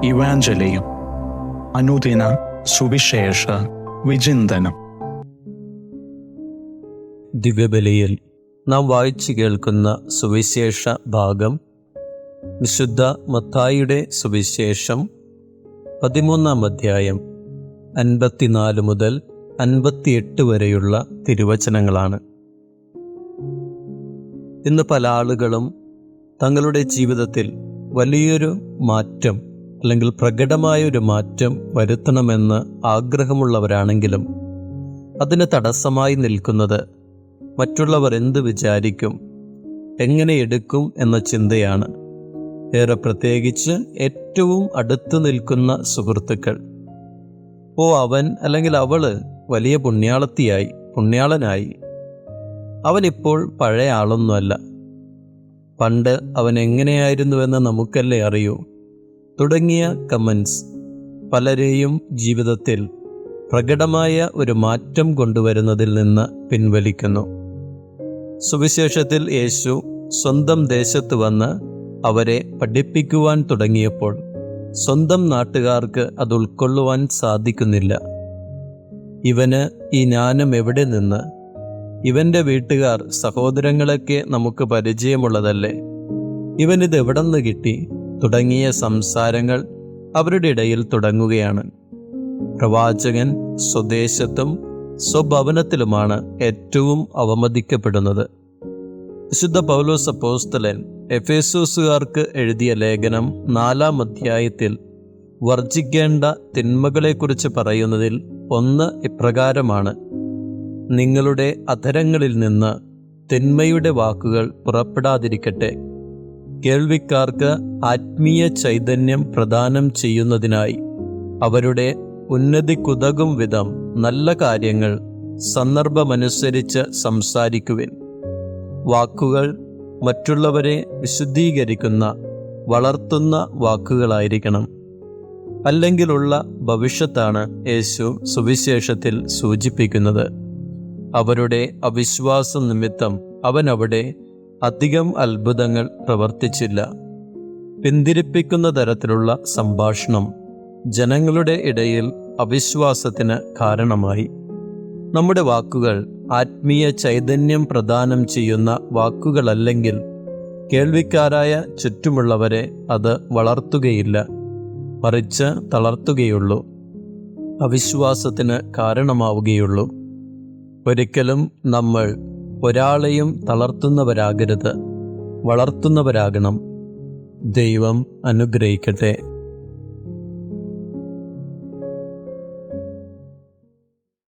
ഇവാഞ്ചലിയും അനുദിന സുവിശേഷ വിചിന്തനം. ദിവ്യബലിയിൽ നാം വായിച്ചു കേൾക്കുന്ന സുവിശേഷ ഭാഗം വിശുദ്ധ മത്തായിയുടെ സുവിശേഷം 13-ാം അധ്യായം 54 മുതൽ 58 വരെയുള്ള തിരുവചനങ്ങളാണ്. ഇന്ന് പല ആളുകളും തങ്ങളുടെ ജീവിതത്തിൽ വലിയൊരു മാറ്റം അല്ലെങ്കിൽ പ്രകടമായൊരു മാറ്റം വരുത്തണമെന്ന് ആഗ്രഹമുള്ളവരാണെങ്കിലും അതിന് തടസ്സമായി നിൽക്കുന്നത് മറ്റുള്ളവർ എന്ത് വിചാരിക്കും, എങ്ങനെ എടുക്കും എന്ന ചിന്തയാണ്. ഏറെ പ്രത്യേകിച്ച് ഏറ്റവും അടുത്ത് നിൽക്കുന്ന സുഹൃത്തുക്കൾ. അവൻ അല്ലെങ്കിൽ അവള് വലിയ പുണ്യാളനായി, അവനിപ്പോൾ പഴയ ആളൊന്നുമല്ല, പണ്ട് അവൻ എങ്ങനെയായിരുന്നുവെന്ന് നമുക്കല്ലേ അറിയൂ തുടങ്ങിയ കമൻസ് പലരെയും ജീവിതത്തിൽ പ്രകടമായ ഒരു മാറ്റം കൊണ്ടുവരുന്നതിൽ നിന്ന് പിൻവലിക്കുന്നു. സുവിശേഷത്തിൽ യേശു സ്വന്തം ദേശത്ത് വന്ന് അവരെ പഠിപ്പിക്കുവാൻ തുടങ്ങിയപ്പോൾ സ്വന്തം നാട്ടുകാർക്ക് അത് ഉൾക്കൊള്ളുവാൻ സാധിക്കുന്നില്ല. ഇവന് ഈ ജ്ഞാനം എവിടെ നിന്ന്? ഇവൻ്റെ വീട്ടുകാർ, സഹോദരങ്ങളൊക്കെ നമുക്ക് പരിചയമുള്ളതല്ലേ, ഇവനിത് എവിടെ നിന്ന് കിട്ടി തുടങ്ങിയ സംസാരങ്ങൾ അവരുടെ ഇടയിൽ തുടങ്ങുകയാണ്. പ്രവാചകൻ സ്വദേശത്തും സ്വഭവനത്തിലുമാണ് ഏറ്റവും അവമതിക്കപ്പെടുന്നത്. വിശുദ്ധ പൗലോസ് അപ്പോസ്തലൻ എഫേസോസുകാർക്ക് എഴുതിയ ലേഖനം 4-ാം അധ്യായത്തിൽ വർജിക്കേണ്ട തിന്മകളെക്കുറിച്ച് പറയുന്നതിൽ ഒന്ന് ഇപ്രകാരമാണ്: നിങ്ങളുടെ അധരങ്ങളിൽ നിന്ന് തിന്മയുടെ വാക്കുകൾ പുറപ്പെടാതിരിക്കട്ടെ, കേൾവിക്കാർക്ക് ആത്മീയ ചൈതന്യം പ്രദാനം ചെയ്യുന്നതിനായി അവരുടെ ഉന്നതിക്കുതകും വിധം നല്ല കാര്യങ്ങൾ സന്ദർഭമനുസരിച്ച് സംസാരിക്കുവിൻ. വാക്കുകൾ മറ്റുള്ളവരെ വിശുദ്ധീകരിക്കുന്ന, വളർത്തുന്ന വാക്കുകളായിരിക്കണം. അല്ലെങ്കിലുള്ള ഭവിഷ്യത്താണ് യേശു സുവിശേഷത്തിൽ സൂചിപ്പിക്കുന്നത്. അവരുടെ അവിശ്വാസം നിമിത്തം അവൻ അവിടെ അധികം അത്ഭുതങ്ങൾ പ്രവർത്തിച്ചില്ല. പിന്തിരിപ്പിക്കുന്ന തരത്തിലുള്ള സംഭാഷണം ജനങ്ങളുടെ ഇടയിൽ അവിശ്വാസത്തിന് കാരണമായി. നമ്മുടെ വാക്കുകൾ ആത്മീയ ചൈതന്യം പ്രദാനം ചെയ്യുന്ന വാക്കുകളല്ലെങ്കിൽ കേൾവിക്കാരായ ചുറ്റുമുള്ളവരെ അത് വളർത്തുകയില്ല, മറിച്ച് തളർത്തുകയുള്ളൂ, അവിശ്വാസത്തിന് കാരണമാവുകയുള്ളൂ. ഒരിക്കലും നമ്മൾ ഒരാളെയും തളർത്തുന്നവരാകരുത്, വളർത്തുന്നവരാകണം. ദൈവം അനുഗ്രഹിക്കട്ടെ.